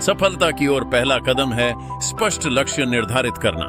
सफलता की ओर पहला कदम है स्पष्ट लक्ष्य निर्धारित करना।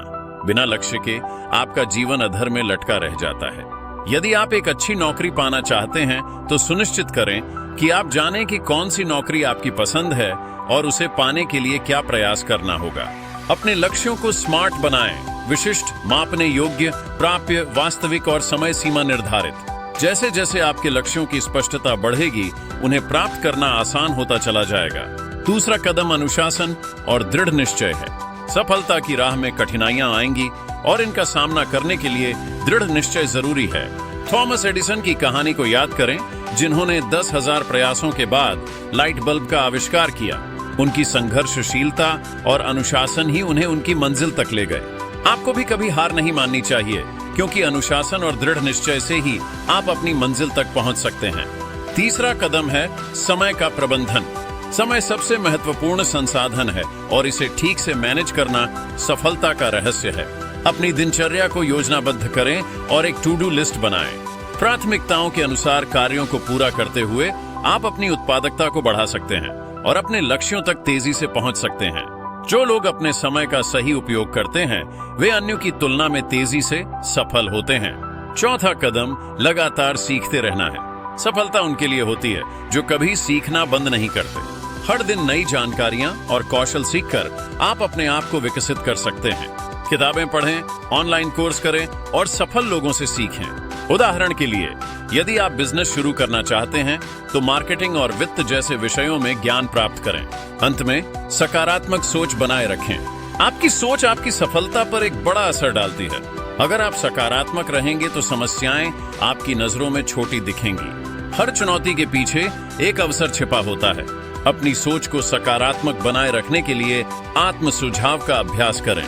बिना लक्ष्य के आपका जीवन अधर में लटका रह जाता है। यदि आप एक अच्छी नौकरी पाना चाहते हैं तो सुनिश्चित करें कि आप जानें कि कौन सी नौकरी आपकी पसंद है और उसे पाने के लिए क्या प्रयास करना होगा। अपने लक्ष्यों को स्मार्ट बनाएं, विशिष्ट, मापने योग्य, प्राप्य, वास्तविक और समय सीमा निर्धारित। जैसे जैसे आपके लक्ष्यों की स्पष्टता बढ़ेगी, उन्हें प्राप्त करना आसान होता चला जाएगा। दूसरा कदम अनुशासन और दृढ़ निश्चय है। सफलता की राह में कठिनाइयां आएंगी और इनका सामना करने के लिए दृढ़ निश्चय जरूरी है। थॉमस एडिसन की कहानी को याद करें, जिन्होंने 10,000 प्रयासों के बाद लाइट बल्ब का आविष्कार किया। उनकी संघर्षशीलता और अनुशासन ही उन्हें उनकी मंजिल तक ले गए। आपको भी कभी हार नहीं माननी चाहिए, क्योंकि अनुशासन और दृढ़ निश्चय से ही आप अपनी मंजिल तक पहुंच सकते हैं। तीसरा कदम है समय का प्रबंधन। समय सबसे महत्वपूर्ण संसाधन है और इसे ठीक से मैनेज करना सफलता का रहस्य है। अपनी दिनचर्या को योजनाबद्ध करें और एक टू डू लिस्ट बनाएं। प्राथमिकताओं के अनुसार कार्यों को पूरा करते हुए आप अपनी उत्पादकता को बढ़ा सकते हैं और अपने लक्ष्यों तक तेजी से पहुंच सकते हैं। जो लोग अपने समय का सही उपयोग करते हैं, वे अन्यों की तुलना में तेजी से सफल होते हैं। चौथा कदम लगातार सीखते रहना है। सफलता उनके लिए होती है जो कभी सीखना बंद नहीं करते। हर दिन नई जानकारियां और कौशल सीखकर आप अपने आप को विकसित कर सकते हैं। किताबें पढ़ें, ऑनलाइन कोर्स करें और सफल लोगों से सीखें। उदाहरण के लिए, यदि आप बिजनेस शुरू करना चाहते हैं तो मार्केटिंग और वित्त जैसे विषयों में ज्ञान प्राप्त करें। अंत में सकारात्मक सोच बनाए रखें। आपकी सोच आपकी सफलता पर एक बड़ा असर डालती है। अगर आप सकारात्मक रहेंगे तो समस्याएं आपकी नजरों में छोटी दिखेंगी। हर चुनौती के पीछे एक अवसर छिपा होता है। अपनी सोच को सकारात्मक बनाए रखने के लिए आत्म सुझाव का अभ्यास करें।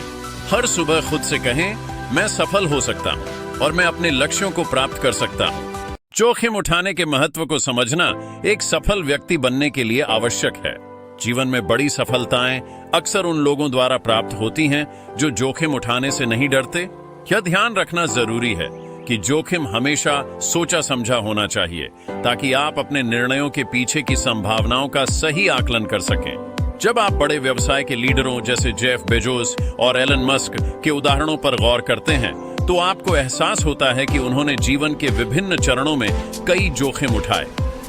हर सुबह खुद से कहें, मैं सफल हो सकता हूं और मैं अपने लक्ष्यों को प्राप्त कर सकता हूं। जोखिम उठाने के महत्व को समझना एक सफल व्यक्ति बनने के लिए आवश्यक है। जीवन में बड़ी सफलताएं अक्सर उन लोगों द्वारा प्राप्त होती हैं जो जोखिम उठाने से नहीं डरते। यह ध्यान रखना जरूरी है कि जोखिम हमेशा सोचा समझा होना चाहिए, ताकि आप अपने निर्णयों के पीछे की संभावनाओं का सही आकलन कर सकें। जब आप बड़े व्यवसाय के लीडरों जैसे जेफ बेजोस और एलन मस्क के उदाहरणों पर गौर करते हैं तो आपको एहसास होता है कि उन्होंने जीवन के विभिन्न चरणों में कई जोखिम उठाए,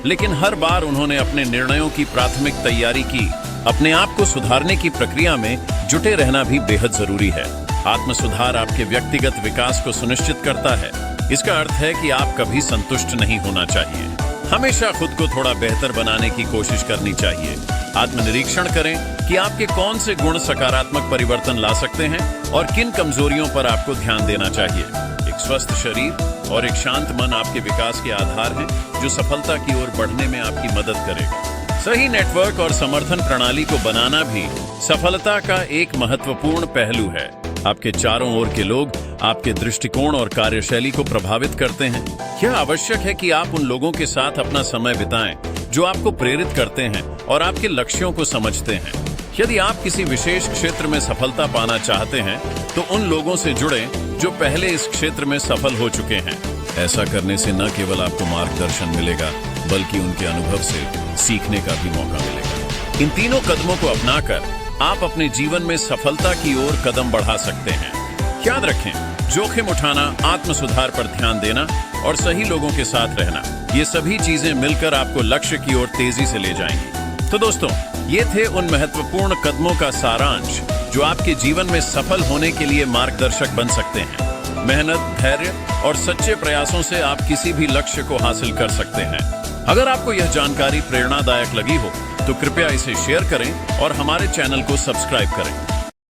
लेकिन हर बार उन्होंने अपने निर्णयों की प्राथमिक तैयारी की। अपने आप को सुधारने की प्रक्रिया में जुटे रहना भी बेहद जरूरी है। आत्म सुधार आपके व्यक्तिगत विकास को सुनिश्चित करता है। इसका अर्थ है कि आप कभी संतुष्ट नहीं होना चाहिए। हमेशा खुद को थोड़ा बेहतर बनाने की कोशिश करनी चाहिए। आत्मनिरीक्षण करें कि आपके कौन से गुण सकारात्मक परिवर्तन ला सकते हैं और किन कमजोरियों पर आपको ध्यान देना चाहिए। एक स्वस्थ शरीर और एक शांत मन आपके विकास के आधार हैं, जो सफलता की ओर बढ़ने में आपकी मदद करेगा। सही नेटवर्क और समर्थन प्रणाली को बनाना भी सफलता का एक महत्वपूर्ण पहलू है। आपके चारों ओर के लोग आपके दृष्टिकोण और कार्यशैली को प्रभावित करते हैं। यह आवश्यक है कि आप उन लोगों के साथ अपना समय बिताएं जो आपको प्रेरित करते हैं और आपके लक्ष्यों को समझते हैं। यदि आप किसी विशेष क्षेत्र में सफलता पाना चाहते हैं तो उन लोगों से जुड़ें जो पहले इस क्षेत्र में सफल हो चुके हैं। ऐसा करने से न केवल आपको मार्गदर्शन मिलेगा, बल्कि उनके अनुभव से सीखने का भी मौका मिलेगा। इन तीनों कदमों को अपनाकर आप अपने जीवन में सफलता की ओर कदम बढ़ा सकते हैं। याद रखें, जोखिम उठाना, आत्म सुधार पर ध्यान देना और सही लोगों के साथ रहना, ये सभी चीजें मिलकर आपको लक्ष्य की ओर तेजी से ले जाएंगी। तो दोस्तों, ये थे उन महत्वपूर्ण कदमों का सारांश जो आपके जीवन में सफल होने के लिए मार्गदर्शक बन सकते हैं। मेहनत, धैर्य और सच्चे प्रयासों से आप किसी भी लक्ष्य को हासिल कर सकते हैं। अगर आपको यह जानकारी प्रेरणादायक लगी हो तो कृपया इसे शेयर करें और हमारे चैनल को सब्सक्राइब करें।